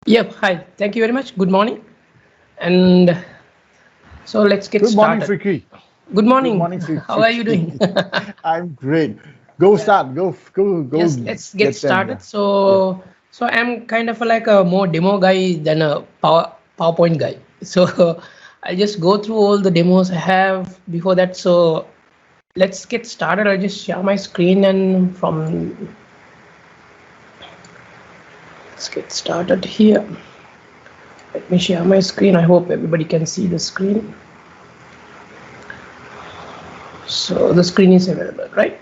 Yep. Hi. Thank you very much. Good morning. And so let's get Good morning, started. Fiqri. Good Good morning. morning, How are you doing? I'm great. Go Yeah. start. Go. Yes. Let's get Get them. started. Yeah. Yeah. So I'm kind of like a more demo guy than a PowerPoint guy. So I'll just go through all the demos I have before that. So let's get started. I'll just share my screen and let's get started here. Let me share my screen. I hope everybody can see the screen. So the screen is available, right?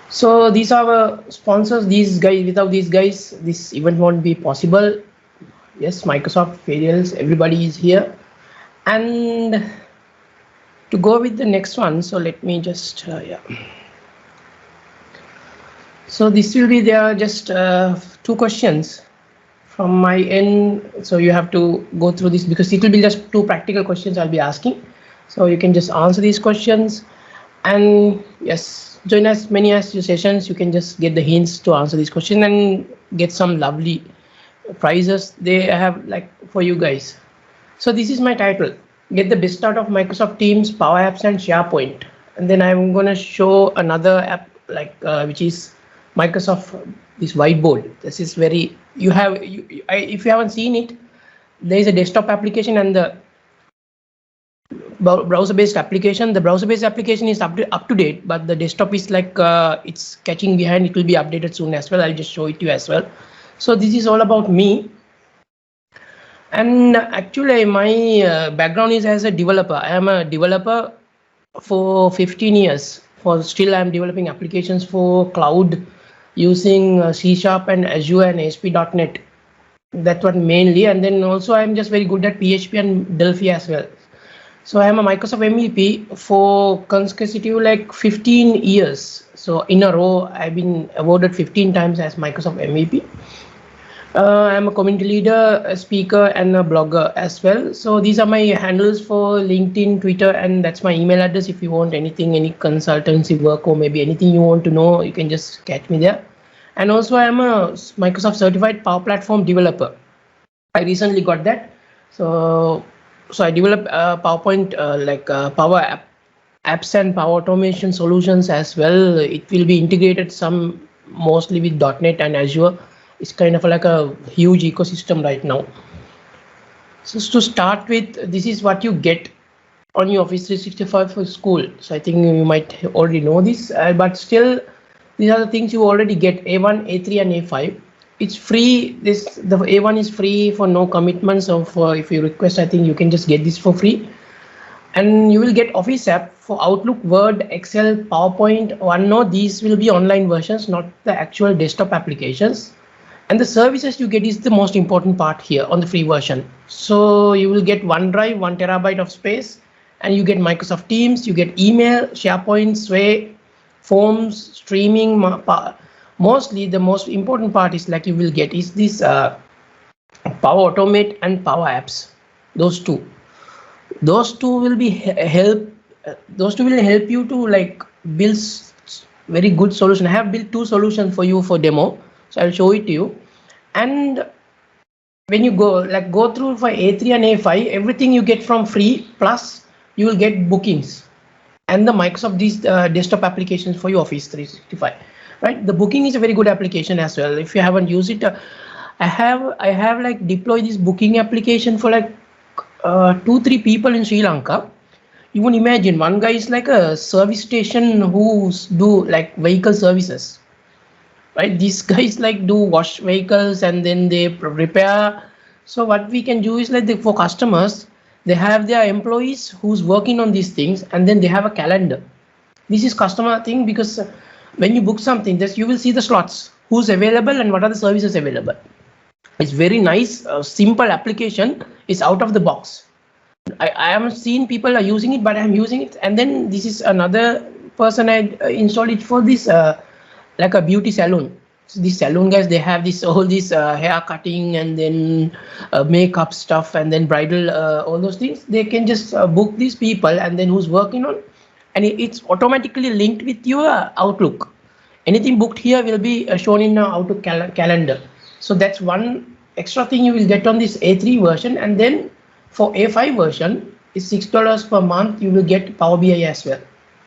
So these are our sponsors. These guys, without these guys, this event won't be possible. Yes, Microsoft, Ferials, everybody is here. And to go with the next one, so let me just, yeah. So this will be there just 2 questions from my end. So you have to go through this because it will be just 2 practical questions I'll be asking. So you can just answer these questions. And yes, join as many as your sessions. You can just get the hints to answer this question and get some lovely prizes they have like for you guys. So this is my title: get the best out of Microsoft Teams, Power Apps and SharePoint. And then I'm going to show another app like which is Microsoft, this whiteboard. This is very, if you haven't seen it, there is a desktop application and the browser-based application. The browser-based application is up to date, but the desktop is like it's catching behind. It will be updated soon as well. I'll just show it to you as well. So this is all about me. And actually, my background is as a developer. I am a developer for 15 years. Still, I'm developing applications for cloud using C# and Azure and ASP.NET. That's what mainly. And then also, I'm just very good at PHP and Delphi as well. So I am a Microsoft MVP for consecutive like 15 years. So in a row, I've been awarded 15 times as Microsoft MVP. I'm a community leader, a speaker, and a blogger as well. So these are my handles for LinkedIn, Twitter, and that's my email address. If you want anything, any consultancy work, or maybe anything you want to know, you can just catch me there. And also, I'm a Microsoft certified Power Platform developer. I recently got that. So I develop PowerPoint Power Apps and Power Automation solutions as well. It will be integrated some mostly with .NET and Azure. It's kind of like a huge ecosystem right now. So to start with, this is what you get on your Office 365 for school. So I think you might already know this, but still, these are the things you already get: A1, A3, and A5. It's free. The A1 is free for no commitments. So if you request, I think you can just get this for free. And you will get Office app for Outlook, Word, Excel, PowerPoint, OneNote. These will be online versions, not the actual desktop applications. And the services you get is the most important part here on the free version. So you will get OneDrive, 1 terabyte of space, and you get Microsoft Teams, you get email, SharePoint, Sway, Forms, streaming. Mostly the most important part is like you will get is this Power Automate and Power Apps. Those two will be help. Those two will help you to like build very good solution. I have built 2 solutions for you for demo. So I'll show it to you. And when you go through for A3 and A5, everything you get from free, plus you will get bookings and the Microsoft these desktop applications for your Office 365. Right, the booking is a very good application as well. If you haven't used it, I have like deployed this booking application for like 2-3 people in Sri Lanka. You won't imagine, one guy is like a service station who do like vehicle services. Right, these guys like do wash vehicles and then they repair. So what we can do is like for customers, they have their employees who's working on these things, and then they have a calendar. This is customer thing because when you book something, you will see the slots, who's available and what are the services available. It's very nice, simple application. It's out of the box. I haven't seen people are using it, but I'm using it. And then this is another person I installed it for this like a beauty salon. So these salon guys, they have all this hair cutting and then makeup stuff and then bridal, all those things. They can just book these people and then who's working on, and it's automatically linked with your Outlook. Anything booked here will be shown in Outlook calendar. So that's one extra thing you will get on this A3 version. And then for A5 version is $6 per month. You will get Power BI as well,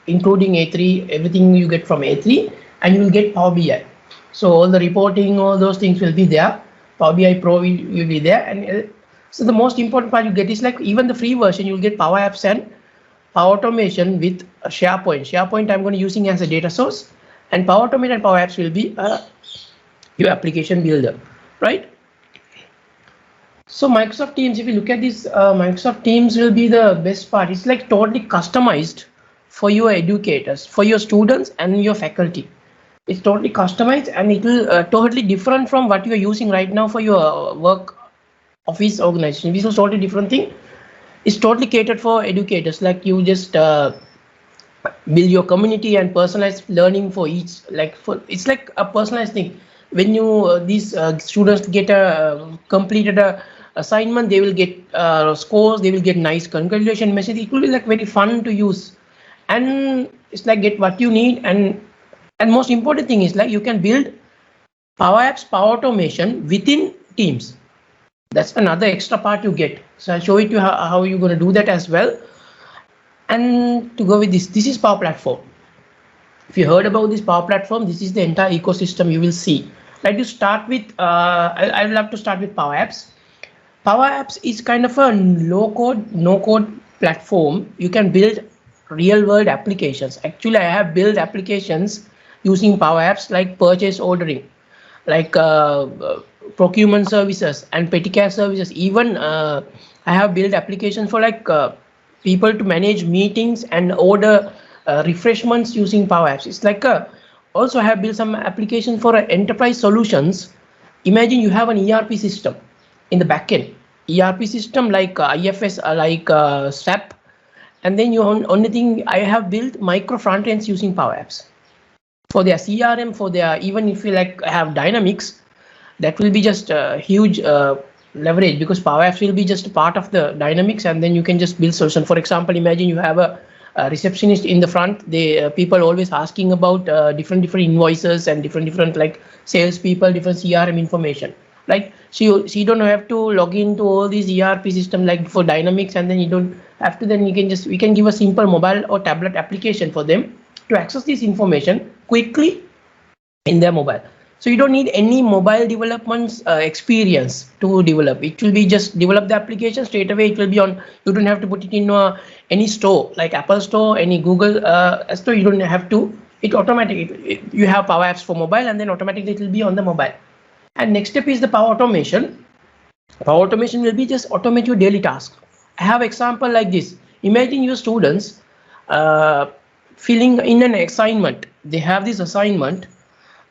including A3, everything you get from A3, and you will get Power BI. So all the reporting, all those things will be there. Power BI Pro will be there. And so the most important part you get is like even the free version, you'll get Power Apps and Power Automation with SharePoint. SharePoint I'm going to using as a data source, and Power Automate and Power Apps will be your application builder, right? So Microsoft Teams, if you look at this, Microsoft Teams will be the best part. It's like totally customized for your educators, for your students and your faculty. It's totally customized, and it will totally different from what you are using right now for your work office organization. This is totally different thing. It's totally catered for educators. Like you just build your community and personalized learning for each. It's like a personalized thing. When you these students get a completed a assignment, they will get scores. They will get nice congratulation message. It will be like very fun to use, and it's like get what you need. And most important thing is like you can build Power Apps, Power Automation within Teams. That's another extra part you get. So I'll show it to you how you're going to do that as well. And to go with this is Power Platform. If you heard about this Power Platform, this is the entire ecosystem you will see. Like you start with, I will have to start with Power Apps. Power Apps is kind of a low code, no code platform. You can build real world applications. Actually, I have built applications using Power Apps like purchase ordering, like procurement services and petty cash services. Even I have built applications for like people to manage meetings and order refreshments using Power Apps. It's like also I have built some application for enterprise solutions. Imagine you have an ERP system in the backend, ERP system like IFS, like SAP, and then you only thing I have built micro front ends using Power Apps for their CRM, for their, even if you like have Dynamics, that will be just a huge leverage, because Power Apps will be just a part of the Dynamics, and then you can just build solution. For example, imagine you have a receptionist in the front. They people always asking about different invoices and different like sales people, different CRM information. Like she don't have to log into all these ERP system like for Dynamics, and then you don't have to. Then we can give a simple mobile or tablet application for them to access this information quickly in their mobile. So you don't need any mobile development experience to develop. It will be just develop the application straight away. It will be on. You don't have to put it in any store like Apple Store, any Google store. You don't have to. It automatically. You have Power Apps for mobile, and then automatically it will be on the mobile. And next step is the Power Automation. Power Automation will be just automate your daily tasks. I have example like this. Imagine your students filling in an assignment. They have this assignment.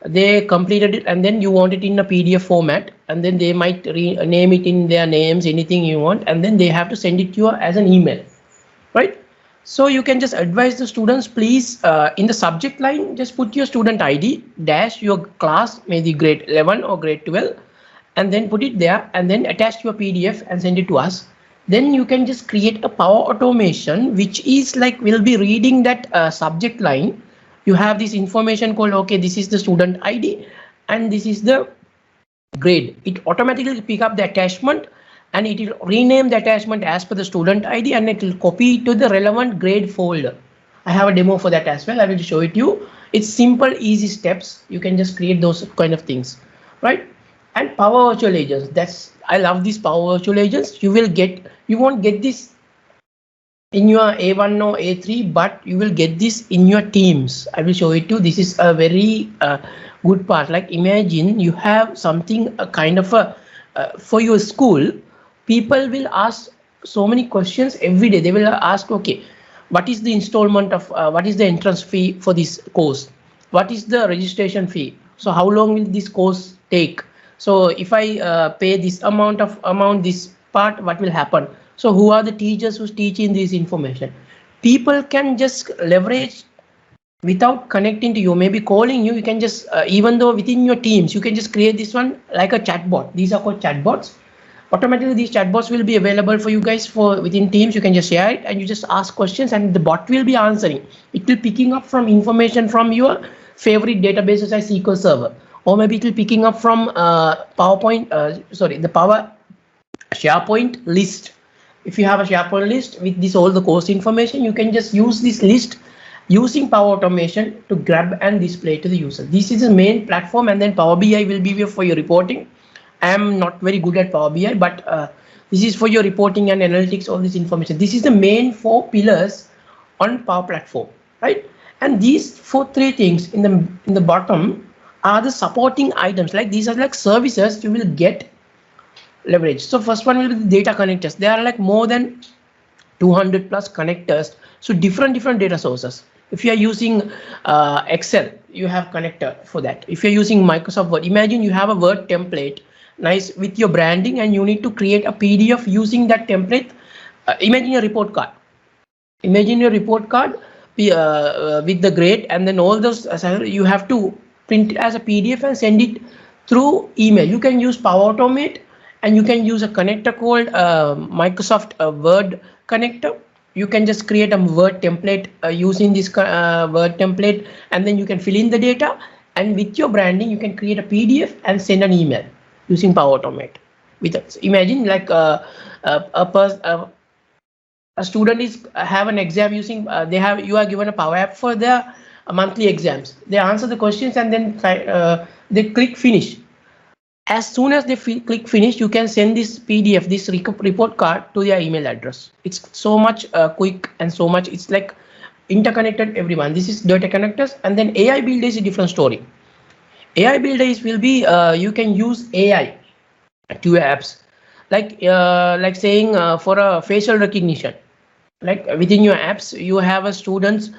They completed it, and then you want it in a PDF format, and then they might rename it in their names, anything you want, and then they have to send it to you as an email, right? So you can just advise the students, please, in the subject line, just put your student ID dash your class, maybe grade 11 or grade 12, and then put it there, and then attach your PDF and send it to us. Then you can just create a Power Automation, which is like will be reading that subject line. You have this information called, okay, this is the student ID and this is the grade. It automatically pick up the attachment, and it will rename the attachment as per the student ID, and it will copy to the relevant grade folder. I have a demo for that as well. I will show it to you. It's simple, easy steps. You can just create those kind of things, right? And Power Virtual Agents. I love these Power Virtual Agents. You won't get this in your A1 or A3, but you will get this in your Teams. I will show it to you. This is a very good part. Like imagine you have something kind of a for your school. People will ask so many questions every day. They will ask, okay, what is the installment of what is the entrance fee for this course? What is the registration fee? So how long will this course take? So if I pay this amount, this part, what will happen? So who are the teachers who's teaching this information? People can just leverage without connecting to you, maybe calling you. You can just, even though within your Teams, you can just create this one like a chatbot. These are called chatbots. Automatically, these chatbots will be available for you guys for within Teams. You can just share it and you just ask questions, and the bot will be answering. It will picking up from information from your favorite databases like SQL Server, or maybe it will picking up from the Power SharePoint list. If you have a SharePoint list with this all the course information, you can just use this list using Power Automation to grab and display to the user. This is the main platform, and then Power BI will be for your reporting. I am not very good at Power BI, but this is for your reporting and analytics, all this information. This is the main 4 pillars on Power Platform, right? And these 3 things in the bottom are the supporting items. Like these are like services you will get leverage. So first one will be the data connectors. There are like more than 200 plus connectors. So different data sources. If you are using Excel, you have connector for that. If you're using Microsoft Word, imagine you have a Word template, nice with your branding, and you need to create a PDF using that template. Imagine your report card. Imagine your report card with the grade, and then all those you have to print it as a PDF and send it through email. You can use Power Automate, and you can use a connector called Microsoft Word connector. You can just create a Word template using this Word template, and then you can fill in the data, and with your branding you can create a PDF and send an email using Power Automate. Imagine like a student have an exam using you are given a Power App for their monthly exams. They answer the questions and then they click finish. As soon as they click finish, you can send this PDF, this report card, to their email address. It's so much quick and so much. It's like interconnected everyone. This is data connectors, and then AI Builder is a different story. AI Builder will be you can use AI to your apps, like saying for a facial recognition. Like within your apps, you have a student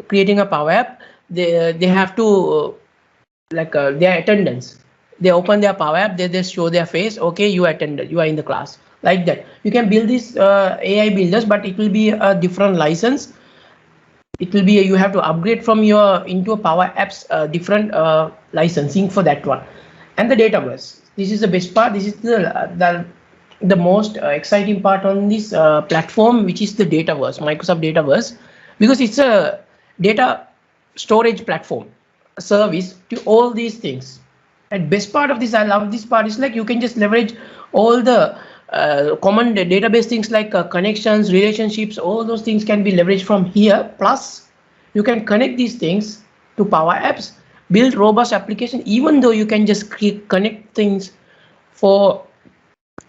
creating a Power App. They have to their attendance. They open their Power App, they just show their face. Okay, you attended, you are in the class, like that. You can build these AI builders, but it will be a different license. It will be you have to upgrade from into a Power Apps different licensing for that one. And the Dataverse, this is the best part. This is the most exciting part on this platform, which is the Dataverse, Microsoft Dataverse, because it's a data storage platform service to all these things. And best part of this, I love this part, is like you can just leverage all the common database things like connections, relationships, all those things can be leveraged from here. Plus you can connect these things to Power Apps, build robust application, even though you can just connect things for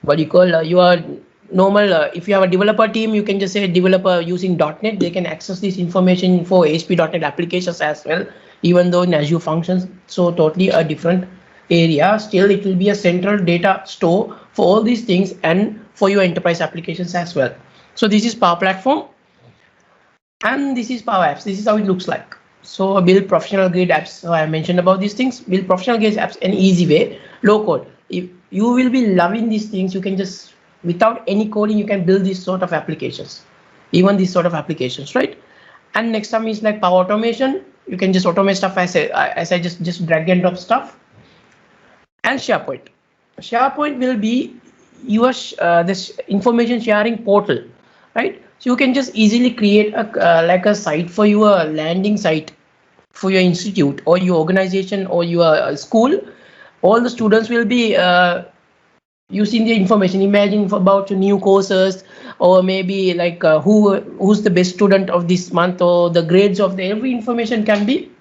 what you call your normal if you have a developer team, you can just say developer using .NET, they can access this information for ASP.NET applications as well, even though in Azure functions. So totally a different area. Still it will be a central data store for all these things and for your enterprise applications as well. So this is Power Platform, and this is Power Apps. This is how it looks like. So build professional grade apps. So I mentioned about these things. Build professional grade apps in easy way, low code. If you will be loving these things, you can just, without any coding, you can build these sort of applications, even these sort of applications, right? And next time is like Power Automation. You can just automate stuff as I just drag and drop stuff. And SharePoint. SharePoint will be your this information sharing portal, right? So you can just easily create a site for your landing site for your institute or your organization or your school. All the students will be using the information. Imagine about new courses, or maybe like who's the best student of this month, or the grades of every information can be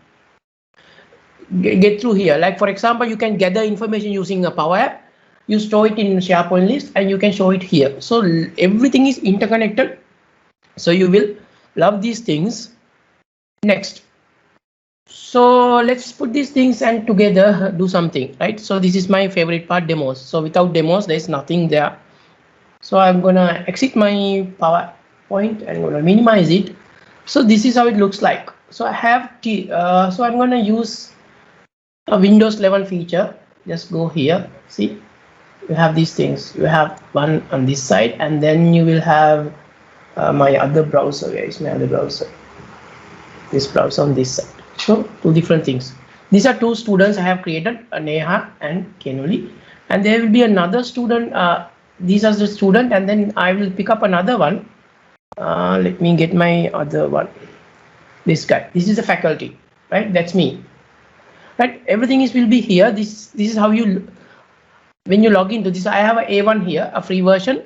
get through here. Like for example, you can gather information using a Power App. You store it in SharePoint list and you can show it here. So everything is interconnected. So you will love these things. Next. So let's put these things and together do something, right? So this is my favorite part, demos. So without demos, there's nothing there. So I'm gonna exit my PowerPoint and I'm gonna minimize it. So this is how it looks like. So I have so I'm gonna use a Windows 11 feature. Just go here. See, you have these things. You have one on this side, and then you will have my other browser. Where is my other browser? This browser on this side. So two different things. These are two students I have created, Neha and Kenuli, and there will be another student. These are the student, and then I will pick up another one. Let me get my other one. This guy. This is the faculty, right? That's me. right? Everything will be here. This is how you, when you log into this, I have a A1 here, a free version.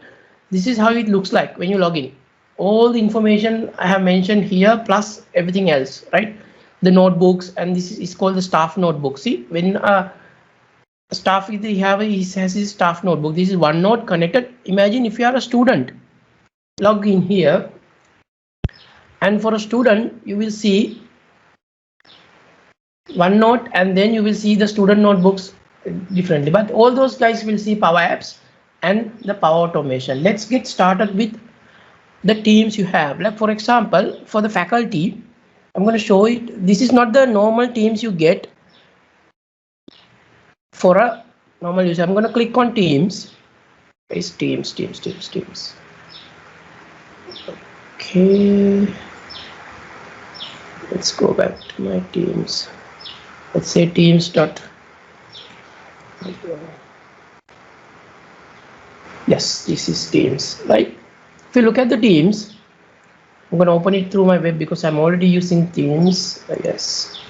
This is how it looks like when you log in. All the information I have mentioned here plus everything else, right? The notebooks, and this is called the staff notebook. See, when staff he has his staff notebook. This is OneNote connected. Imagine if you are a student, log in here, and for a student you will see OneNote, and then you will see the student notebooks differently, but all those guys will see Power Apps and the Power Automation. Let's get started with the teams you have. Like for example, for the faculty, I'm going to show it. This is not the normal teams you get for a normal user. I'm going to click on teams. It's teams. Okay, let's go back to my teams. Let's say teams dot. Yes, this is teams, right? If you look at the teams, I'm going to open it through my web because I'm already using teams. Yes,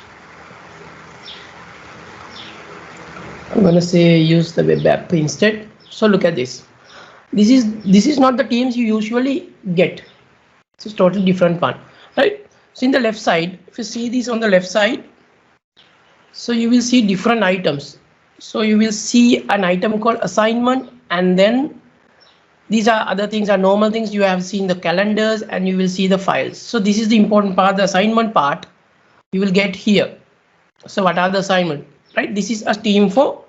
I'm going to say use the web app instead. So look at this. This is not the teams you usually get. This is totally different one, right? So in the left side, if you see this on the left side, so you will see different items. So you will see an item called assignment, and then these are other things, are normal things. You have seen the calendars, and you will see the files. So this is the important part, the assignment part you will get here. So what are the assignment, right? This is a team for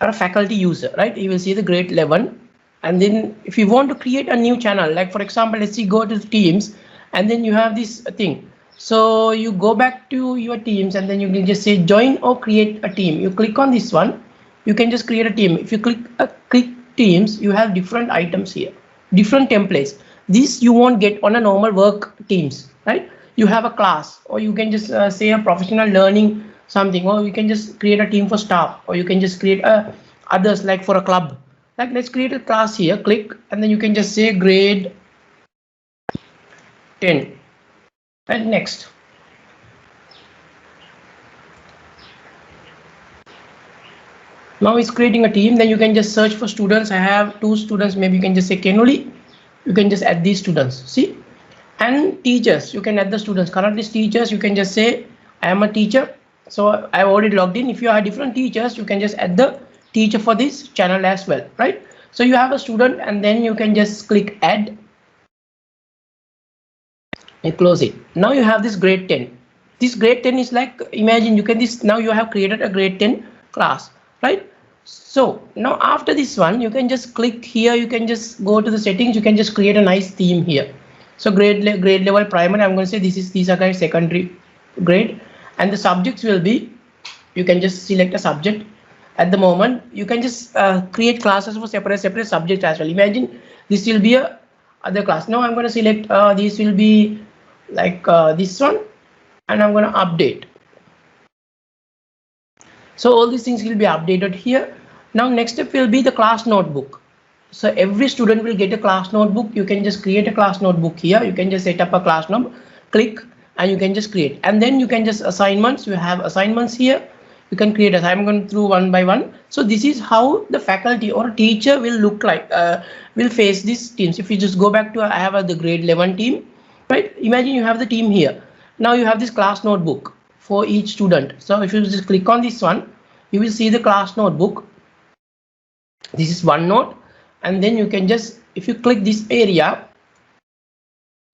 a faculty user, right? You will see the grade 11, and then if you want to create a new channel, like for example, let's see, go to the teams, and then you have this thing. So you go back to your teams, and then you can just say join or create a team. You click on this one, you can just create a team. If you click teams, you have different items here, different templates. This you won't get on a normal work teams, right? You have a class, or you can just say a professional learning something, or you can just create a team for staff, or you can just create others like for a club. Like let's create a class here, click, and then you can just say grade 10. And next, now it's creating a team. Then you can just search for students. I have 2 students, maybe you can just say Kenoli. You can just add these students, see. And teachers, you can add the students. Currently teachers, you can just say I am a teacher, so I've already logged in. If you have different teachers, you can just add the teacher for this channel as well, right? So you have a student, and then you can just click add and close it. Now you have this grade 10. This grade 10 is like, imagine you can this, now you have created a grade 10 class, right? So now after this one, you can just click here, you can just go to the settings, you can just create a nice theme here. So grade level primary, I'm going to say these are guys secondary grade, and the subjects will be, you can just select a subject. At the moment you can just create classes for separate subjects as well. Imagine this will be a other class. Now I'm going to select this will be like this one, and I'm going to update. So all these things will be updated here. Now next step will be the class notebook. So every student will get a class notebook. You can just create a class notebook here. You can just set up a class notebook, click, and you can just create. And then you can just assignments. You have assignments here. You can create as I'm going through one by one. So this is how the faculty or teacher will look like, will face these teams. If you just go back to, I have the grade 11 team, right? Imagine you have the team here. Now you have this class notebook for each student. So if you just click on this one, you will see the class notebook. This is OneNote, and then you can just, if you click this area,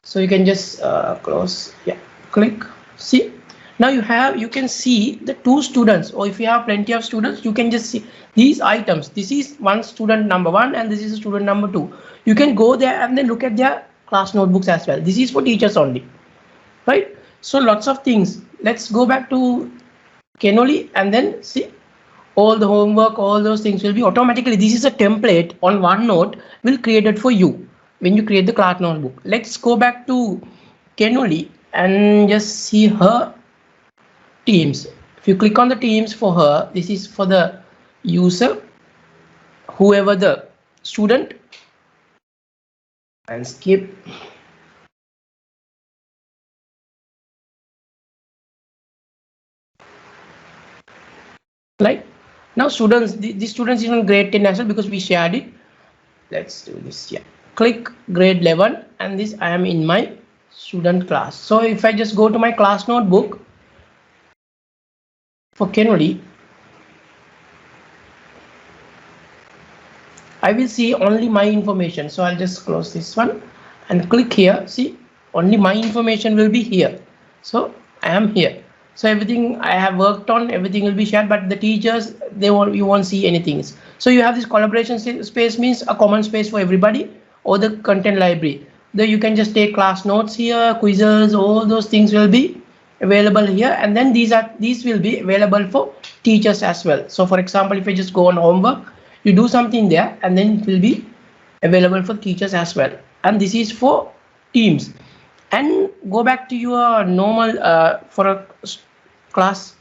so you can just close, yeah, click, see. Now you can see the 2 students, or if you have plenty of students, you can just see these items. This is one student number 1, and this is student number 2. You can go there and then look at their class notebooks as well. This is for teachers only, right? So lots of things. Let's go back to Kenoli, and then see all the homework, all those things will be automatically. This is a template on OneNote will create it for you when you create the class notebook. Let's go back to Kenoli and just see her teams. If you click on the teams for her, this is for the user, whoever the student, and skip. Now students, the students is on grade 10 as well because we shared it. Let's do this here. Click grade 11 and this I am in my student class. So if I just go to my class notebook for Kenoli, I will see only my information. So I'll just close this one and click here. See, only my information will be here. So I am here. So everything I have worked on, everything will be shared, but the teachers, you won't see anything. So you have this collaboration space, means a common space for everybody, or the content library. There you can just take class notes here, quizzes, all those things will be available here, and then these will be available for teachers as well. So for example, if I just go on homework, you do something there, and then it will be available for teachers as well. And this is for teams. And go back to your normal for a class.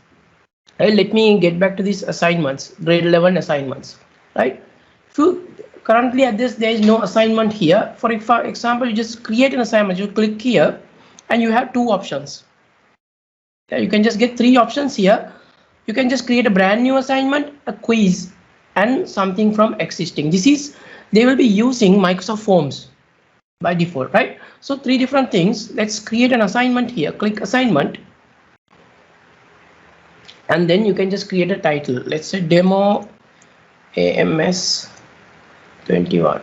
Right, let me get back to these assignments, grade 11 assignments. Right, if you currently at this, there is no assignment here. For example, you just create an assignment. You click here, and you have two options. You can just get three options here. You can just create a brand new assignment, a quiz, and something from existing. This is, they will be using Microsoft Forms by default, right? So three different things. Let's create an assignment here. Click assignment, and then you can just create a title. Let's say demo aMS 21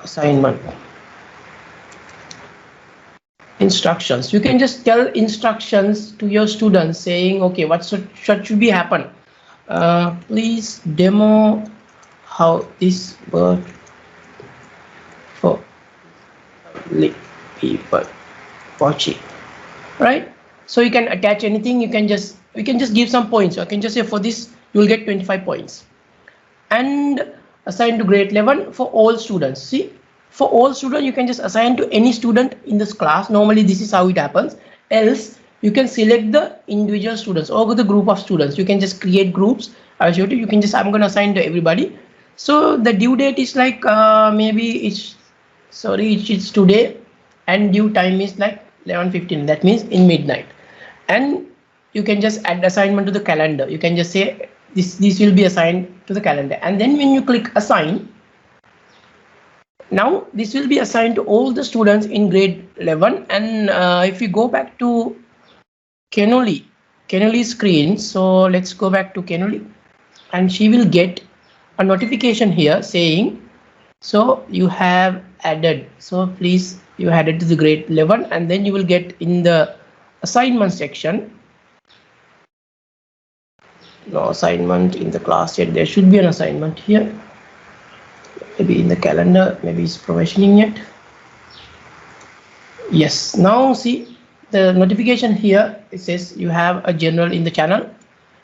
assignment. Instructions. You can just tell instructions to your students saying, okay, what should be happen? Please demo how this works for people watching, right? So you can attach anything. We can just give some points. I can just say for this you will get 25 points, and assign to grade 11 for all students. See, for all students you can just assign to any student in this class. Normally this is how it happens. Else you can select the individual students or the group of students. You can just create groups. I showed you. You can just, I'm going to assign to everybody. So the due date is like maybe it's today, and due time is like 11:15. That means in midnight. And you can just add assignment to the calendar. You can just say this will be assigned to the calendar, and then when you click assign, now this will be assigned to all the students in grade 11. And if you go back to Kenoli screen, so let's go back to Kenoli, and she will get a notification here saying, so you have added, so please you added to the grade 11, and then you will get in the assignment section. No assignment in the class yet. There should be an assignment here, maybe in the calendar, maybe it's provisioning it. Yes, now see the notification here. It says you have a general in the channel.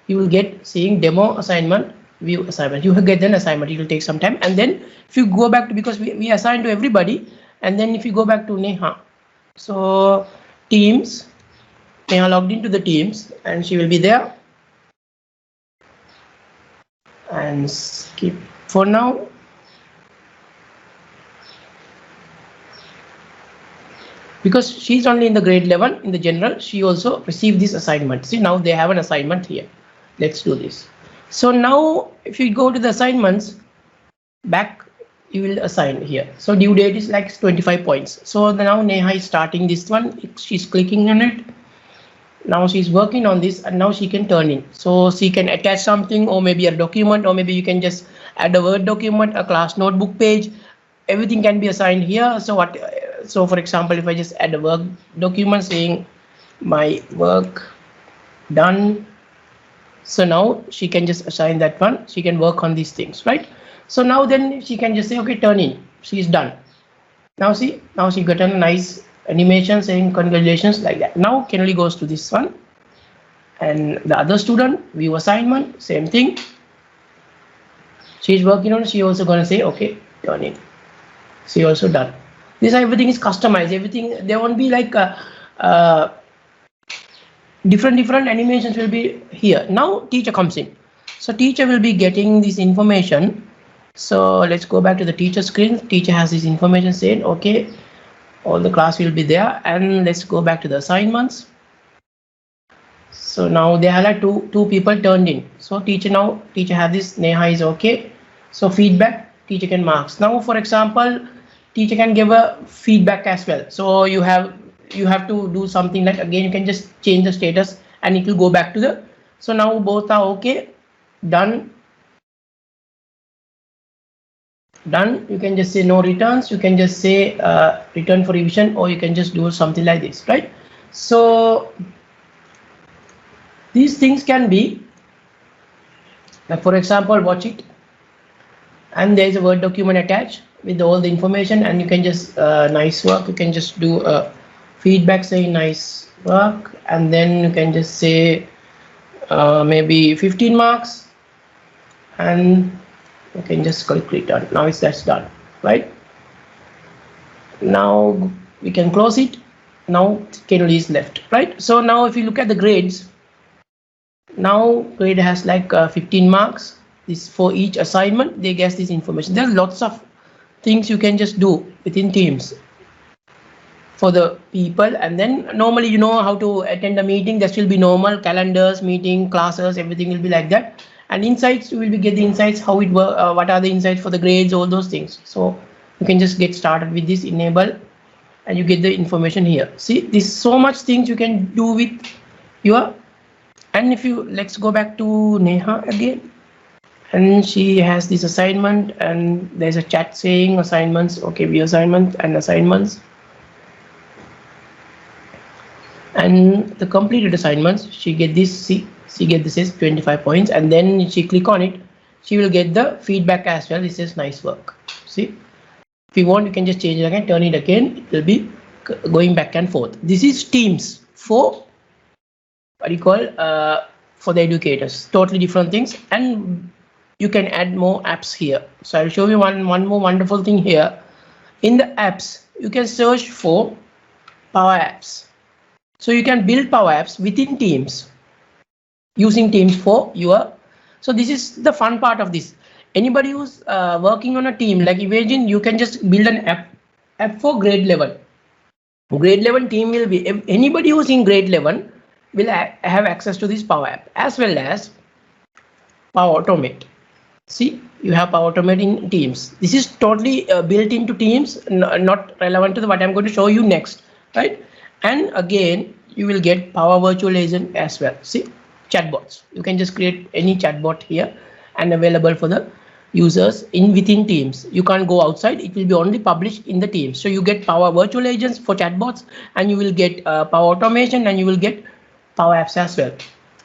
You will get saying demo assignment, view assignment. You will get an assignment. It will take some time, and then if you go back to, because we assign to everybody, and then if you go back to Neha, so Teams, Neha logged into the Teams, and she will be there. And skip for now. Because she's only in the grade 11 in the general, she also received this assignment. See, now they have an assignment here. Let's do this. So now if you go to the assignments back, you will assign here. So due date is like 25 points. So now Neha is starting this one. She's clicking on it. Now she's working on this, and now she can turn in. So she can attach something, or maybe a document, or maybe you can just add a Word document, a class notebook page. Everything can be assigned here. So so for example, if I just add a work document saying my work done, so now she can just assign that one. She can work on these things, right? So now then she can just say, okay, turn in. She's done. Now see, now she got a nice animation saying congratulations, like that. Now Kenoli goes to this one, and the other student, view assignment, same thing. She's working on it. She also gonna say, okay, turn in. She also done. This everything is customized. Everything, there won't be like different animations will be here. Now teacher comes in. So teacher will be getting this information. So let's go back to the teacher screen. Teacher has this information saying, okay, all the class will be there. And let's go back to the assignments. So now they have like two people turned in. So teacher have this, Neha is okay. So feedback, teacher can marks. Now for example, teacher can give a feedback as well. So you have to do something like, again you can just change the status and it will go back to the, so now both are okay, done. You can just say no returns, you can just say return for revision, or you can just do something like this, right? So these things can be like, for example, watch it, and there is a Word document attached with all the information, and you can just nice work, you can just do a feedback saying nice work, and then you can just say maybe 15 marks, and you can just click return. Now that's done, right? Now we can close it. Now Kenuli is left, right? So now if you look at the grades, now grade has like 15 marks. This for each assignment, they get this information. There's lots of things you can just do within Teams for the people. And then normally you know how to attend a meeting. There will be normal calendars, meeting, classes, everything will be like that. And insights, you will be get the insights, how it work, what are the insights for the grades, all those things. So you can just get started with this, enable, and you get the information here. See, there's so much things you can do with your, and if you, let's go back to Neha again, and she has this assignment, and there's a chat saying assignments, okay, view assignments and assignments, and the completed assignments, she get this, see, she get this is 25 points, and then she click on it, she will get the feedback as well. This is nice work. See, if you want, you can just change it again, turn it again, it will be going back and forth. This is Teams for what you call for the educators, totally different things, and you can add more apps here. So I'll show you one more wonderful thing here. In the apps, you can search for Power Apps. So you can build Power Apps within Teams, using Teams for your, so this is the fun part of this. Anybody who's working on a team, like imagine you can just build an app for grade 11. Grade 11 team will be, anybody who's in grade 11 will have access to this Power App, as well as Power Automate. See, you have Power Automate in Teams. This is totally built into Teams, not relevant to what I'm going to show you next, right? And again, you will get Power Virtual Agent as well. See, chatbots. You can just create any chatbot here and available for the users within Teams. You can't go outside. It will be only published in the Teams. So you get Power Virtual Agents for chatbots, and you will get Power Automation, and you will get Power Apps as well.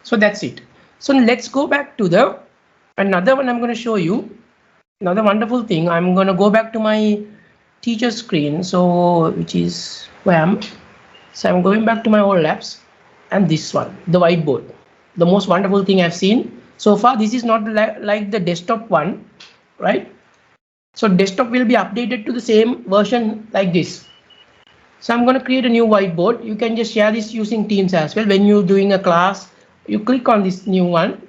So that's it. So let's go back to the another one. I'm going to show you another wonderful thing. I'm going to go back to my teacher screen, so which is wham. So I'm going back to my old apps, and this one, the whiteboard, the most wonderful thing I've seen so far. This is not like the desktop one, right? So desktop will be updated to the same version like this. So I'm going to create a new whiteboard. You can just share this using Teams as well. When you're doing a class, you click on this new one.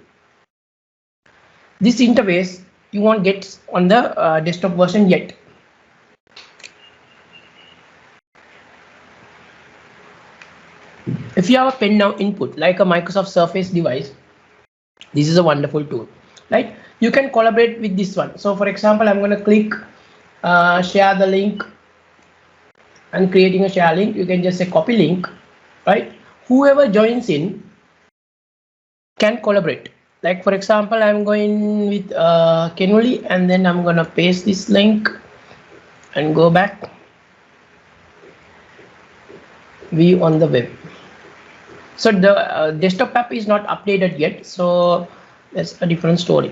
This interface you won't get on the desktop version yet. If you have a pen now input like a Microsoft Surface device, this is a wonderful tool, right? You can collaborate with this one. So for example, I'm going to click share the link, and creating a share link, you can just say copy link, right? Whoever joins in can collaborate. Like for example, I'm going with Kenuli, and then I'm going to paste this link and go back, view on the web. So the desktop app is not updated yet, so that's a different story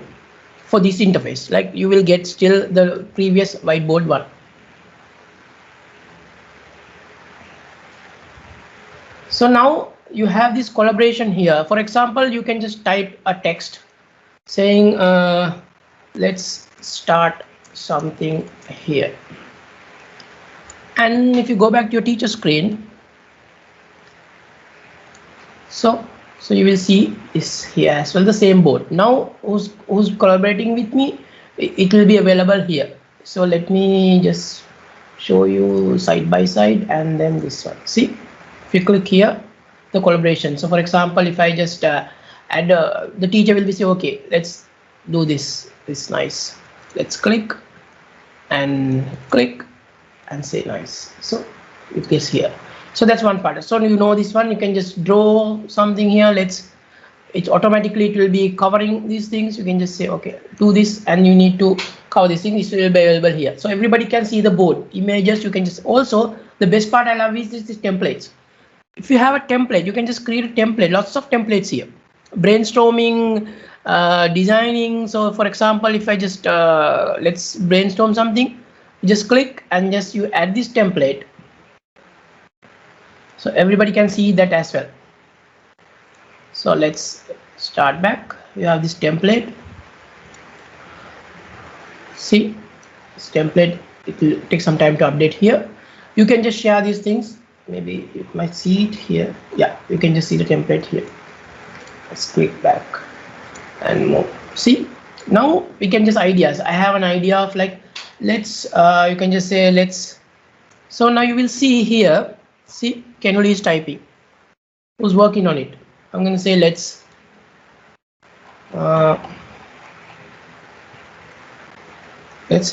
for this interface. Like you will get still the previous whiteboard one. So now you have this collaboration here. For example, you can just type a text saying let's start something here, and if you go back to your teacher screen, so you will see this here as well, the same board. Now who's collaborating with me, it will be available here. So let me just show you side by side, and then this one. See, if you click here, the collaboration. So for example, if I just add the teacher will be say, okay, let's do this. It's nice. Let's click and say nice. So it gets here. So that's one part. So you know this one, you can just draw something here. It's automatically, it will be covering these things. You can just say, okay, do this, and you need to cover this thing. This will be available here. So everybody can see the board images. You can just also, the best part I love is this templates. If you have a template, you can just create a template, lots of templates here. Brainstorming, designing. So for example, if I just, let's brainstorm something, just click and just you add this template. So everybody can see that as well. So let's start back. You have this template. See this template, it will take some time to update here. You can just share these things. Maybe you might see it here. Yeah, you can just see the template here. Let's click back and move. See, now we can just ideas. I have an idea of like, let's, you can just say, let's. So now you will see here, see, Kenuli is typing. Who's working on it? I'm going to say, let's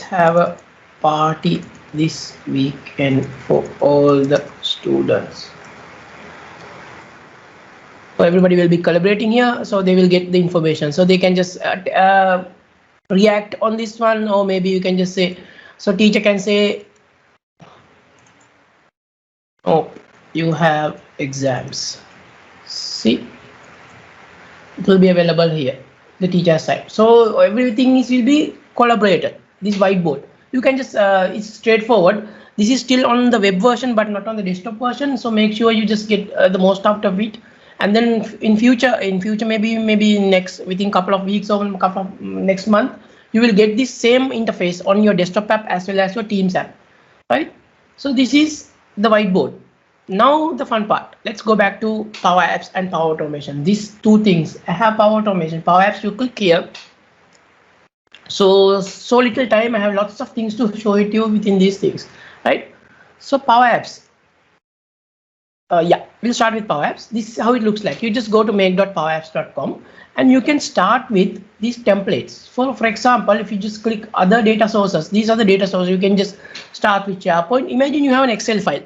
have a party this weekend for all the students. So everybody will be collaborating here, so they will get the information. So they can just react on this one, or maybe you can just say, so teacher can say, oh, you have exams. See, it will be available here, the teacher side. So everything will be collaborated. This whiteboard, you can just, it's straightforward. This is still on the web version, but not on the desktop version. So make sure you just get the most out of it. And then in future, maybe within couple of weeks or couple of next month, you will get this same interface on your desktop app as well as your Teams app, right? So this is the whiteboard. Now the fun part. Let's go back to Power Apps and Power Automation. These two things. I have Power Automation, Power Apps. You click here. So little time. I have lots of things to show it to you within these things, right? So Power Apps. Yeah, we'll start with Power Apps. This is how it looks like. You just go to make.powerapps.com and you can start with these templates. For example, if you just click other data sources, these are the data sources. You can just start with SharePoint. Imagine you have an Excel file.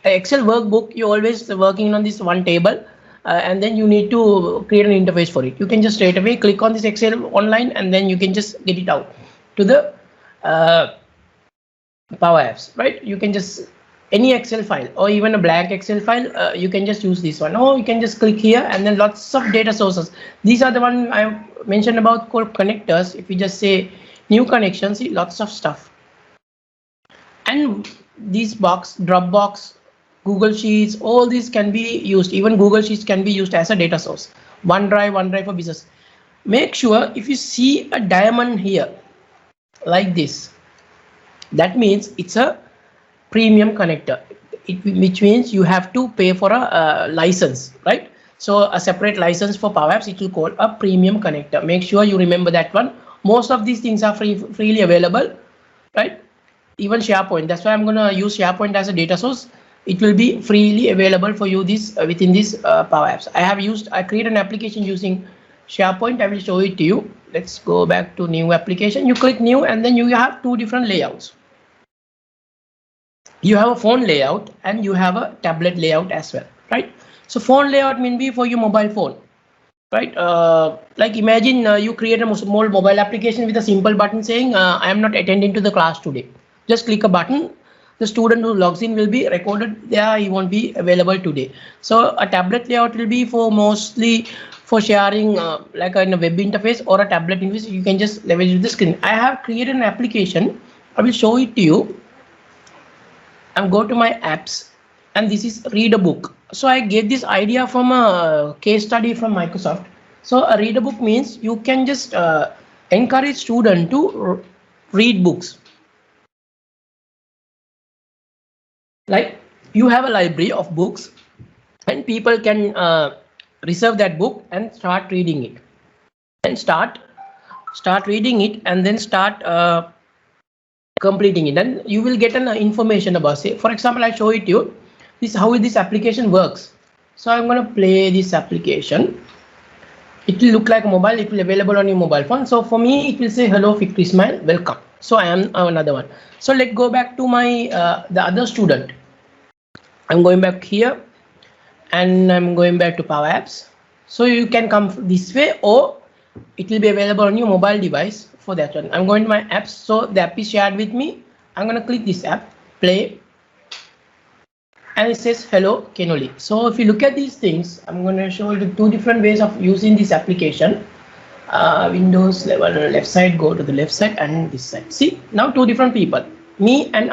Excel workbook, you're always working on this one table, and then you need to create an interface for it. You can just straight away click on this Excel online, and then you can just get it out to the Power Apps, right? You can just, any Excel file or even a blank Excel file, you can just use this one, or you can just click here, and then lots of data sources. These are the one I mentioned about called connectors. If you just say new connection, see lots of stuff. And these box, Dropbox, Google Sheets, all these can be used. Even Google Sheets can be used as a data source. OneDrive for business. Make sure if you see a diamond here like this, that means it's a premium connector, which means you have to pay for a license, right? So a separate license for Power Apps, it will call a premium connector. Make sure you remember that one. Most of these things are freely available, right? Even SharePoint. That's why I'm going to use SharePoint as a data source. It will be freely available for you within this Power Apps. I created an application using SharePoint. I will show it to you. Let's go back to new application. You click new, and then you have two different layouts. You have a phone layout and you have a tablet layout as well, right? So phone layout mean be for your mobile phone, right? Like imagine you create a small mobile application with a simple button saying, I am not attending to the class today. Just click a button. The student who logs in will be recorded there. He won't be available today. So a tablet layout will be for mostly for sharing like in a web interface or a tablet interface. You can just leverage the screen. I have created an application. I will show it to you. And go to my apps, and this is read a book. So I get this idea from a case study from Microsoft. So a read a book means you can just encourage students to read books. Like you have a library of books, and people can reserve that book and start reading it, and start reading it, and then start completing it, and you will get an information about, say for example, I show it to you. This how this application works. So I'm going to play this application. It will look like mobile. It will be available on your mobile phone. So for me, it will say hello Fiqri Ismail, welcome. So I am another one. So let's go back to my the other student. I'm going back here and I'm going back to Power Apps. So you can come this way, or it will be available on your mobile device. For that one, I'm going to my apps. So the app is shared with me. I'm going to click this app, play, and it says hello Kenoli. So if you look at these things, I'm going to show you two different ways of using this application. Windows level left side, go to the left side, and this side. See, now two different people, me and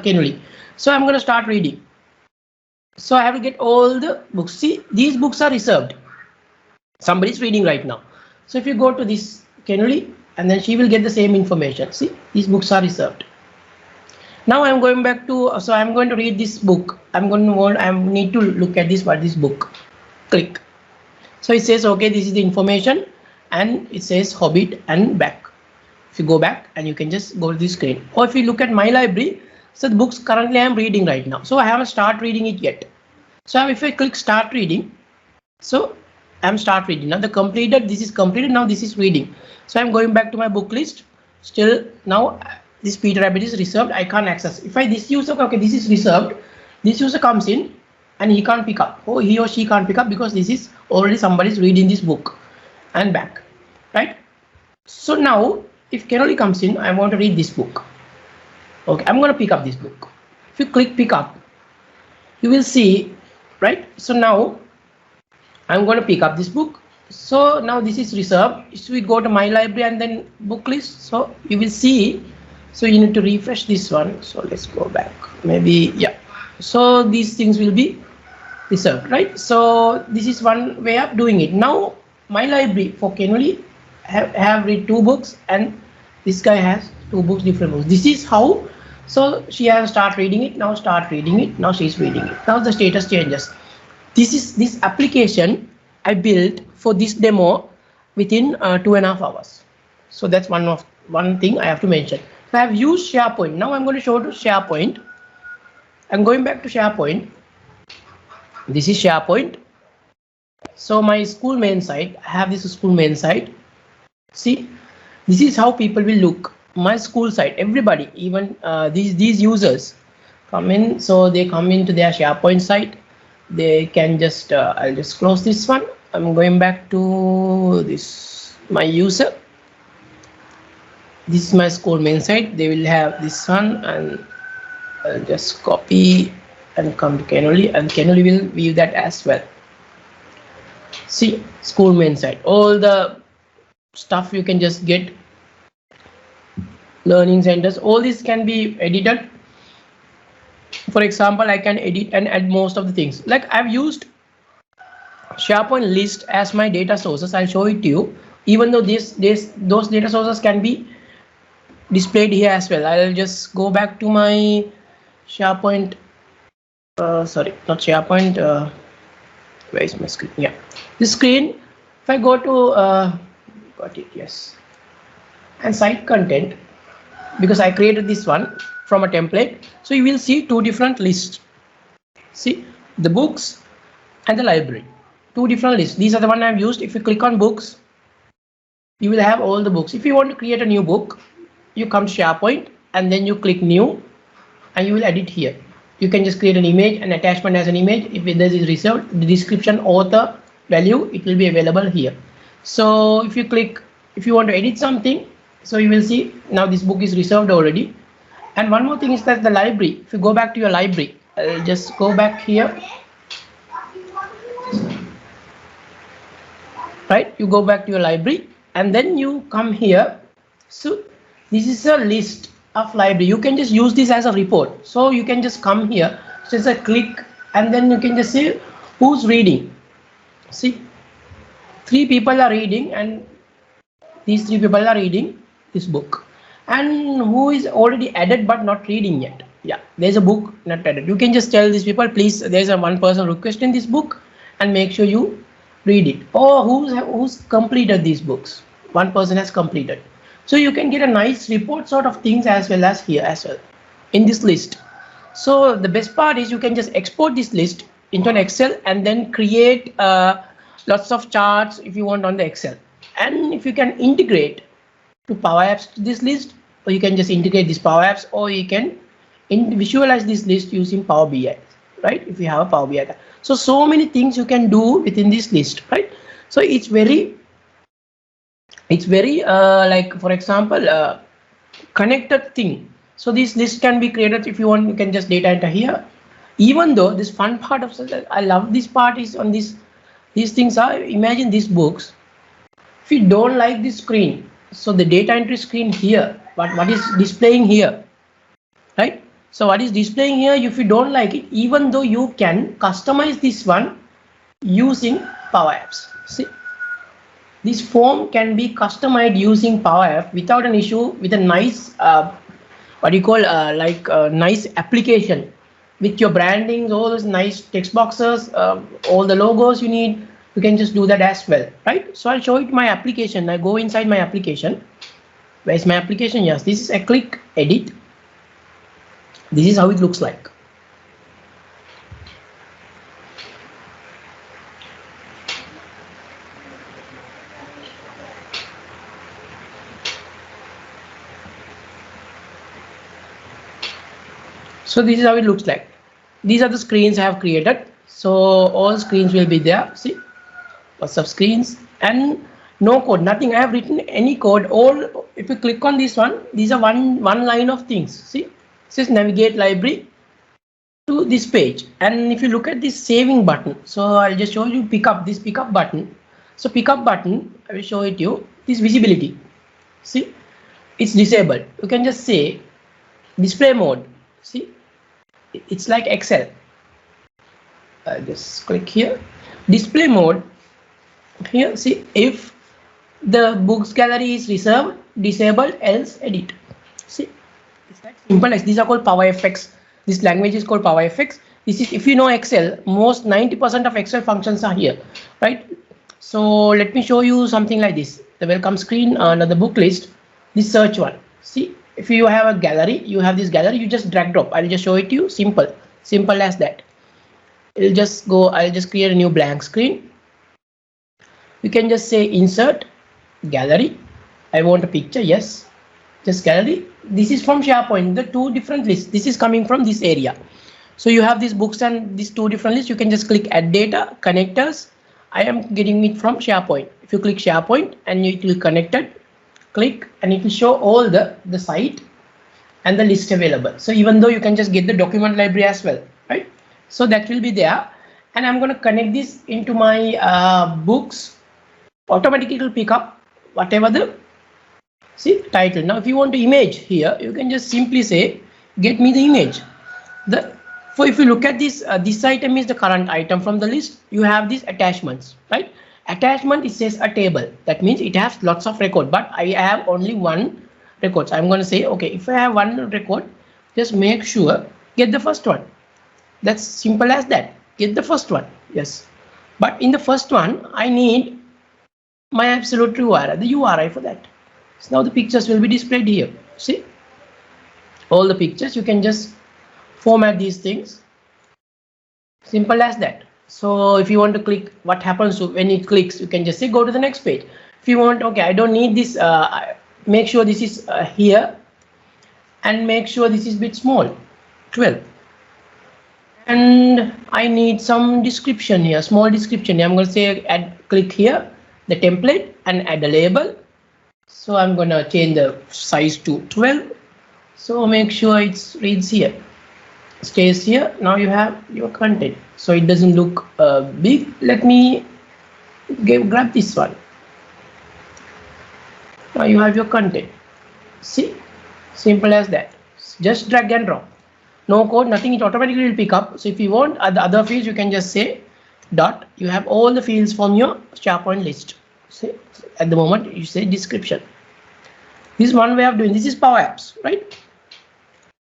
Kenoli. So I'm going to start reading. So I have to get all the books. See, these books are reserved. Somebody is reading right now. So if you go to this Kenoli, and then she will get the same information. See, these books are reserved. Now I'm going back to, so I'm going to read this book. I need to look at this, what this book. Click. So it says, okay, this is the information, and it says Hobbit and back. If you go back, and you can just go to the screen. Or if you look at my library, so the books currently I'm reading right now. So I haven't started reading it yet. So if I click start reading, so I'm start reading. Now the completed, this is completed. Now this is reading. So I'm going back to my book list. Still now this Peter Rabbit is reserved. I can't access. If this user, okay, this is reserved. This user comes in and he can't pick up. Or he or she can't pick up because this is already somebody's reading this book and back, right? So now if Kenoli comes in, I want to read this book. Okay, I'm going to pick up this book. If you click pick up, you will see, right? So now I'm going to pick up this book. So now this is reserved. So we go to my library and then book list. So you will see. So you need to refresh this one. So let's go back. Maybe, yeah. So these things will be reserved, right? So this is one way of doing it. Now my library for Kenoli have read 2 books, and this guy has 2 books, different books. This is how. So she has start reading it. Now start reading it. Now she's reading it. Now the status changes. This application I built for this demo within 2.5 hours. So that's one thing I have to mention. So I have used SharePoint. Now I'm going to show to SharePoint. I'm going back to SharePoint. This is SharePoint. So my school main site, I have this school main site. See, this is how people will look. My school site, everybody, even these users come in. So they come into their SharePoint site. They can just, I'll just close this one. I'm going back to this, my user. This is my school main site. They will have this one, and I'll just copy and come to Kenoli, and Kenoli will view that as well. See, school main site, all the stuff you can just get, learning centers, all this can be edited. For example, I can edit and add most of the things. Like I've used SharePoint list as my data sources. I'll show it to you. Even though those data sources can be displayed here as well. I'll just go back to my SharePoint. Sorry, not SharePoint. Where is my screen? Yeah, this screen. If I go to got it, yes, and site content, because I created this one from a template. So you will see 2 different lists. See, the books and the library, 2 different lists. These are the one I've used. If you click on books, you will have all the books. If you want to create a new book, you come to SharePoint and then you click new, and you will edit here. You can just create an image, an attachment as an image. If this is reserved, the description, author, value, it will be available here. So if you click, if you want to edit something, so you will see now this book is reserved already. And one more thing is that the library, if you go back to your library, I'll just go back here. Right, you go back to your library and then you come here. So this is a list of library. You can just use this as a report. So you can just come here, just a click, and then you can just see who's reading. See, 3 people are reading, and these 3 people are reading this book. And who is already added but not reading yet. Yeah, there's a book not added. You can just tell these people, please, there's a 1 person requesting this book, and make sure you read it. Or who's completed these books. 1 person has completed. So you can get a nice report sort of things as well as here as well in this list. So the best part is you can just export this list into an Excel and then create lots of charts if you want on the Excel. And if you can integrate to Power Apps to this list, or you can just integrate this Power Apps, or you can visualize this list using Power BI, right? If you have a Power BI. So many things you can do within this list, right? So it's very like, for example, connected thing. So this list can be created. If you want, you can just data enter here. Even though this fun part of, I love this part is on this, these things are, imagine these books. If you don't like this screen, so the data entry screen here, but what is displaying here, right? So what is displaying here, if you don't like it, even though you can customize this one using Power Apps. See, this form can be customized using Power App without an issue, with a nice, what do you call, like a nice application with your brandings, all those nice text boxes, all the logos you need. You can just do that as well, right? So I'll show it my application. I go inside my application. Where's my application? Yes, this is a click edit. This is how it looks like. So this is how it looks like. These are the screens I have created. So all screens will be there. See, lots of screens and no code, nothing. I have written any code. All, if you click on this one, these are one line of things. See, it says navigate library to this page. And if you look at this saving button, so I'll just show you pickup button. So pickup button, I will show it to you. This visibility. See, it's disabled. You can just say display mode. See, it's like Excel. I'll just click here, display mode. Here, see, if the books gallery is reserved, disabled, else edit. See, it's that simple. As these are called Power FX. This language is called Power FX. This is, if you know Excel, most 90% of Excel functions are here, right? So let me show you something like this. The welcome screen, another book list, this search one. See, if you have a gallery, you have this gallery, you just drag drop. I'll just show it to you. Simple as that. It'll just go, I'll just create a new blank screen. You can just say insert gallery. I want a picture. Yes, just gallery. This is from SharePoint, the two different lists. This is coming from this area. So you have these books and these two different lists. You can just click add data connectors. I am getting it from SharePoint. If you click SharePoint and it will connected, click and it will show all the site and the list available. So even though you can just get the document library as well, right? So that will be there. And I'm going to connect this into my books. Automatically it will pick up whatever the title. Now if you want to image here, you can just simply say get me the image. So if you look at this, this item is the current item from the list. You have these attachments, right? Attachment, it says a table. That means it has lots of record, but I have only one record. So I'm going to say, okay, if I have one record, just make sure get the first one. That's simple as that. Get the first one. Yes. But in the first one, I need my absolute URI, the URI for that. So now the pictures will be displayed here. See, all the pictures, you can just format these things. Simple as that. So if you want to click, what happens when it clicks, you can just say go to the next page. If you want, okay, I don't need this, make sure this is here and make sure this is bit small, 12. And I need some description here, small description. I'm going to say add, click here, the template and add a label. So I'm going to change the size to 12. So make sure it reads here, stays here. Now you have your content. So it doesn't look big. Let me grab this one. Now you have your content. See, simple as that. Just drag and drop. No code, nothing. It automatically will pick up. So if you want the other fields, you can just say dot. You have all the fields from your SharePoint list. See, at the moment you say description. This is one way of doing. This is Power Apps, right?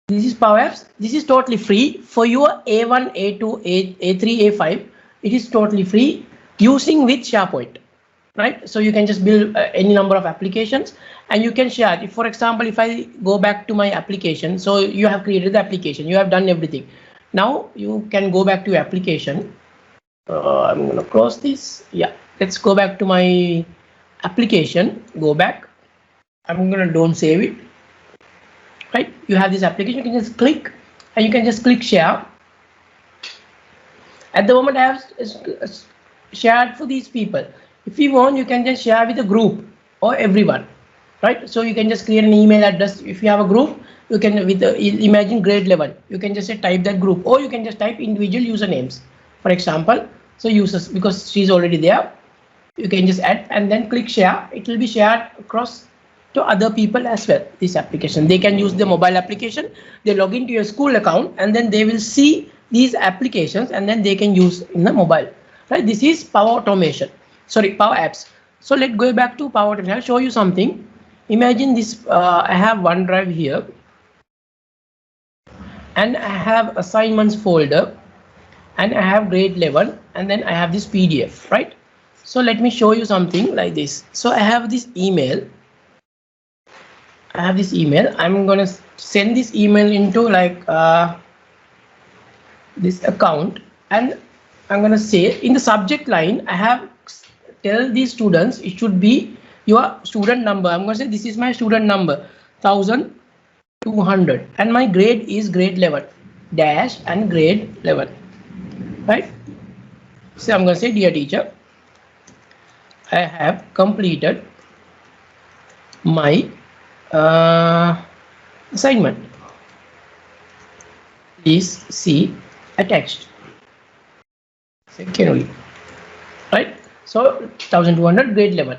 This is Power Apps. This is totally free for your A1, A2, A3, A5. It is totally free using with SharePoint, right? So you can just build any number of applications and you can share. If, for example, if I go back to my application, so you have created the application, you have done everything. Now you can go back to your application. I'm going to close this. Yeah, let's go back to my application. Go back. I'm going to don't save it. Right, you have this application. You can just click and you can just click share. At the moment I have shared for these people. If you want, you can just share with a group or everyone, right? So you can just create an email address. If you have a group, you can, with imagine grade 11, you can just say type that group, or you can just type individual usernames, for example. So users, because she's already there, you can just add and then click share. It will be shared across to other people as well. This application, they can use the mobile application. They log into your school account and then they will see these applications and then they can use in the mobile, right? This is Power Automation, sorry, Power Apps. So let's go back to Power Automation. I'll show you something. Imagine this, I have OneDrive here and I have assignments folder and I have grade 11 and then I have this PDF, right? So let me show you something like this. So I have this email. I'm going to send this email into like this account, and I'm going to say in the subject line, I have tell these students it should be your student number. I'm going to say this is my student number 1200 and my grade is grade 11 dash and grade 11, right? So I'm going to say, dear teacher, I have completed my assignment. Please see attached. Secondly, right? So 1200 grade 11.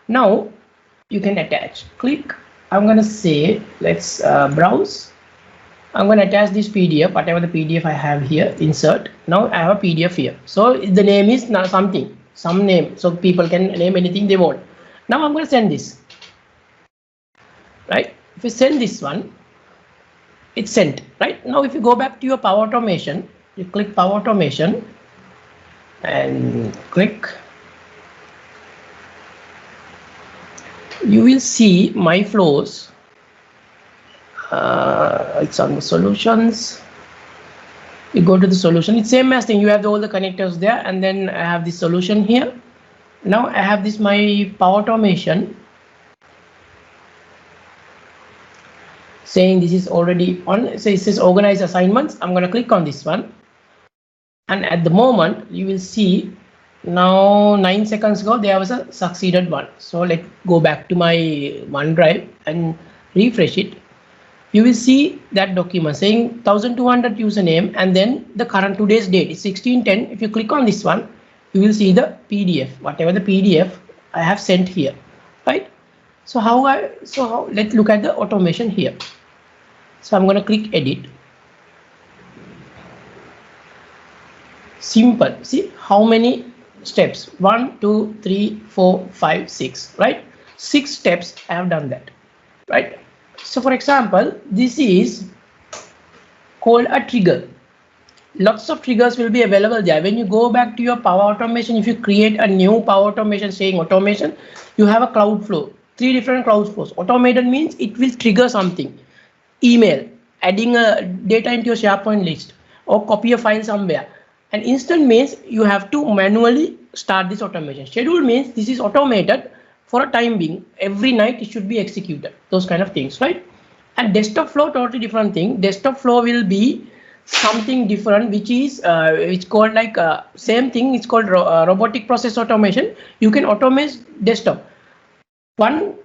Now you can attach. Click. I'm going to say let's browse. I'm going to attach this PDF, whatever the PDF I have here. Insert. Now I have a PDF here. So the name is now something, some name. So people can name anything they want. Now I'm going to send this. Right? If you send this one, it's sent. Right? Now if you go back to your Power Automation, you click Power Automation and click. You will see my flows. It's on the solutions. You go to the solution. It's same as thing. You have all the connectors there, and then I have this solution here. Now I have this my Power Automation saying this is already on. So it says organize assignments. I'm going to click on this one, and at the moment you will see now 9 seconds ago there was a succeeded one. So let's go back to my OneDrive and refresh it. You will see that document saying 1200 username and then the current today's date is 1610. If you click on this one, you will see the PDF, whatever the PDF I have sent here, right? So let's look at the automation here. So I'm going to click edit. Simple. See how many steps? 1, 2, 3, 4, 5, 6, right? 6 steps I have done that, right? So for example, this is called a trigger. Lots of triggers will be available there. When you go back to your Power Automation, if you create a new Power Automation saying automation, you have a cloud flow, 3 different cloud flows. Automated means it will trigger something. Email, adding a data into your SharePoint list or copy a file somewhere. And instant means you have to manually start this automation. Schedule means this is automated for a time being. Every night it should be executed. Those kind of things, right? And desktop flow, totally different thing. Desktop flow will be something different, which is it's called like same thing. It's called robotic process automation. You can automate desktop. One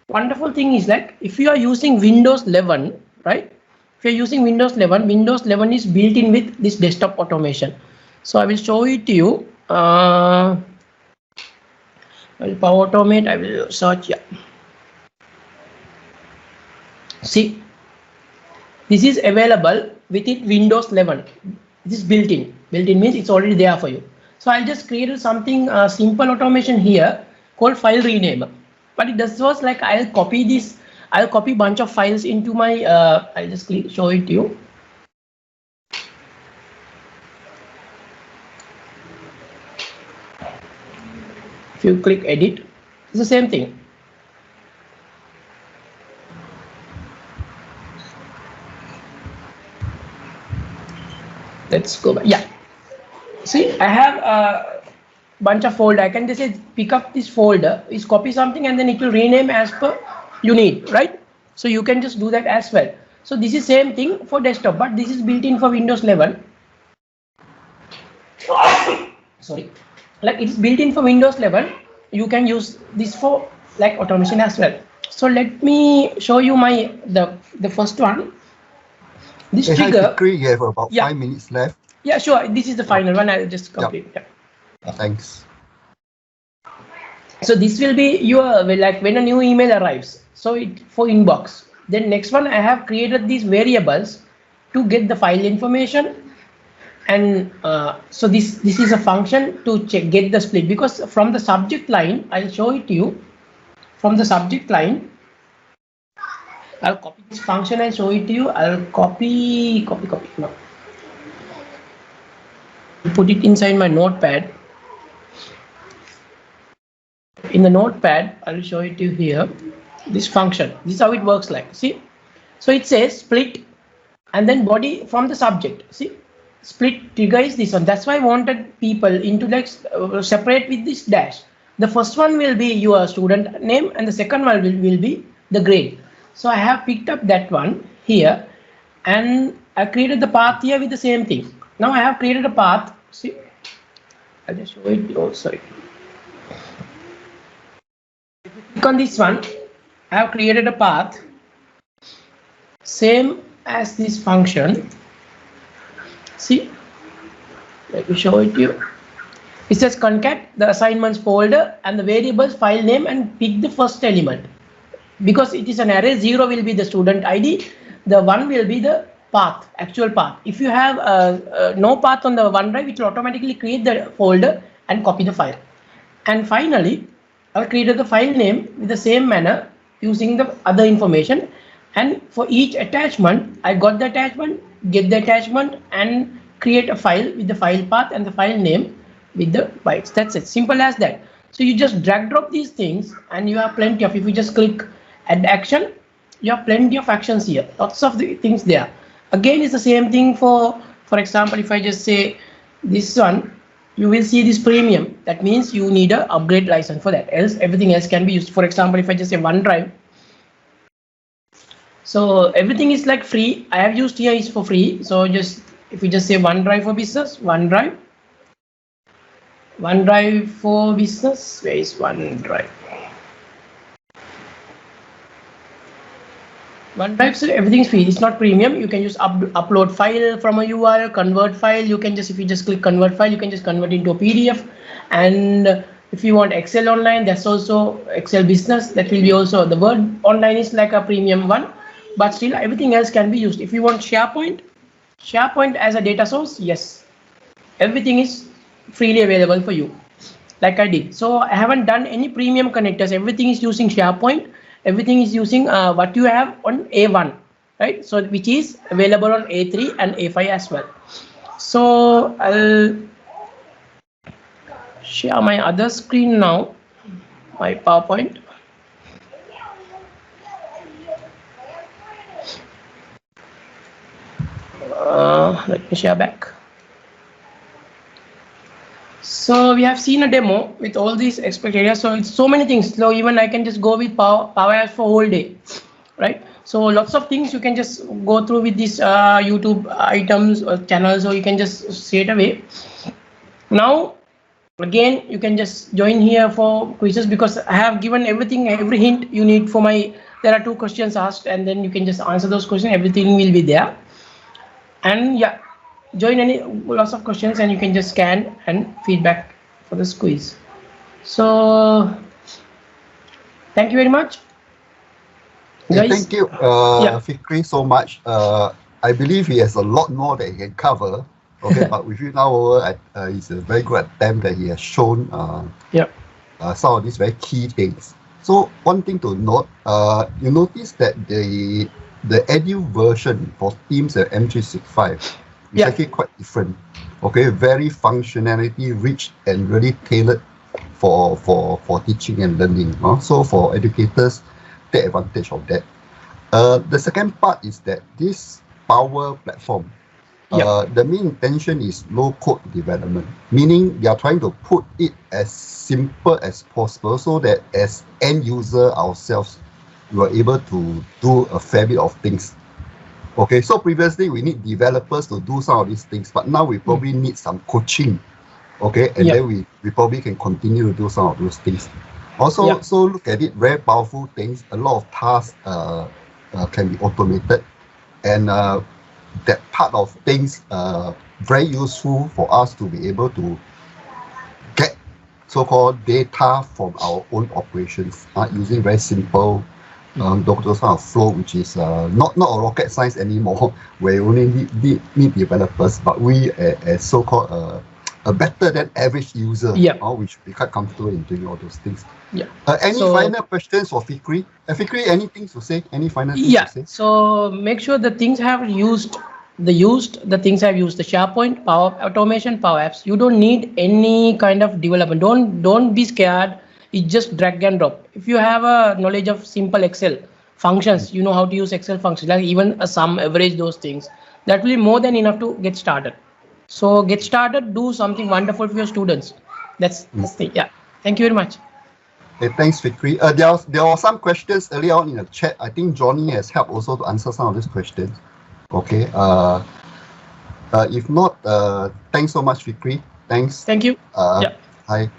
wonderful thing is like if you are using Windows 11, right? If you're using Windows 11, Windows 11 is built in with this desktop automation. So I will show it to you. I will Power Automate. I will search. Yeah. See, this is available with it Windows 11. This is built in. Built in means it's already there for you. So I'll just create something simple automation here called file rename. But it does was like I'll copy this. I'll copy bunch of files into my. I'll just show it to you. If you click edit, it's the same thing. Let's go back. Yeah. See, I have a bunch of folder. I can just say pick up this folder, is copy something, and then it will rename as per you need, right? So you can just do that as well. So this is same thing for desktop, but this is built in for Windows 11. Sorry, like it's built in for Windows 11. You can use this for like automation as well. So let me show you my the first one. This trigger. Fiqri, you have about 5 minutes left. Yeah, sure. This is the final one. I'll just complete. Yep. Yeah. Thanks. So this will be your like when a new email arrives. So it for inbox. Then next one, I have created these variables to get the file information, and so this is a function to get the split, because from the subject line, I'll show it to you. From the subject line, I'll copy this function and show it to you. I'll copy. No. Put it inside my notepad. In the notepad, I'll show it to you here. This function, this is how it works like. See, so it says split and then body from the subject. See, split trigger is this one. That's why I wanted people into like separate with this dash. The first one will be your student name and the second one will be the grade. So I have picked up that one here and I created the path here with the same thing. Now I have created a path. See, I'll just show it. Oh, sorry. If you click on this one, I have created a path same as this function. See, let me show it to you. It says concat the assignments folder and the variables file name and pick the first element. Because it is an array, 0 will be the student ID, the 1 will be the path, actual path. If you have no path on the OneDrive, it will automatically create the folder and copy the file. And finally, I've created the file name with the same manner using the other information. And for each attachment, I got the attachment, get the attachment, and create a file with the file path and the file name with the bytes. That's it. Simple as that. So you just drag drop these things and you have plenty of, if you just click add action, you have plenty of actions here. Lots of the things there. Again, it's the same thing for example, if I just say this one, you will see this premium. That means you need an upgrade license for that. Else, everything else can be used. For example, if I just say OneDrive, so everything is like free. I have used here is for free. So just if you just say OneDrive for business, OneDrive for business, where is OneDrive? OneDrive, so everything's free. It's not premium. You can just upload file from a URL, convert file. You can just, if you just click convert file, you can just convert into a PDF. And if you want Excel online, that's also Excel business. That will be also, the Word online is like a premium one, but still everything else can be used. If you want SharePoint as a data source, yes, everything is freely available for you, like I did. So I haven't done any premium connectors. Everything is using SharePoint. Everything is using what you have on A1, right? So which is available on A3 and A5 as well. So I'll share my other screen now, my PowerPoint. Let me share back. So we have seen a demo with all these expect areas. So it's so many things. So even I can just go with Power Apps for whole day, right? So lots of things you can just go through with these YouTube items or channels, or you can just straight away. Now, again, you can just join here for quizzes, because I have given everything, every hint you need for my, there are 2 questions asked, and then you can just answer those questions. Everything will be there. And yeah, join any lots of questions and you can just scan and feedback for this quiz. So thank you very much, guys. Thank you, Fiqri, so much. I believe he has a lot more that he can cover. Okay, but with you now, it's a very good attempt that he has shown some of these very key things. So one thing to note, you notice that the edu version for Teams and M365 is actually quite different. Okay, very functionality rich and really tailored for teaching and learning. So for educators, take advantage of that. The second part is that this Power platform The main intention is low-code development, meaning we are trying to put it as simple as possible so that as end user ourselves, we are able to do a fair bit of things. Okay, so previously we need developers to do some of these things, but now we probably need some coaching. Okay, and then we probably can continue to do some of those things. Also, so look at it, very powerful things. A lot of tasks can be automated, and that part of things very useful for us to be able to get so-called data from our own operations using very simple those kind of flow, which is not a rocket science anymore, where you only need developers, but we as so-called a better than average user, we should be quite comfortable in doing all those things. Any final questions for Fiqri? Fiqri, anything to say? Any final things to say? So make sure the things have used, the things I've used, the SharePoint, Power Automation, Power Apps. You don't need any kind of development. Don't be scared. It's just drag and drop. If you have a knowledge of simple Excel functions, you know how to use Excel functions, like even a sum, average, those things, that will be more than enough to get started. So get started, do something wonderful for your students. That's the thing. Thank you very much. Okay, thanks, Fiqri. There are some questions earlier on in the chat. I think Johnny has helped also to answer some of these questions. Okay. If not, thanks so much, Fiqri. Thanks. Thank you. Hi.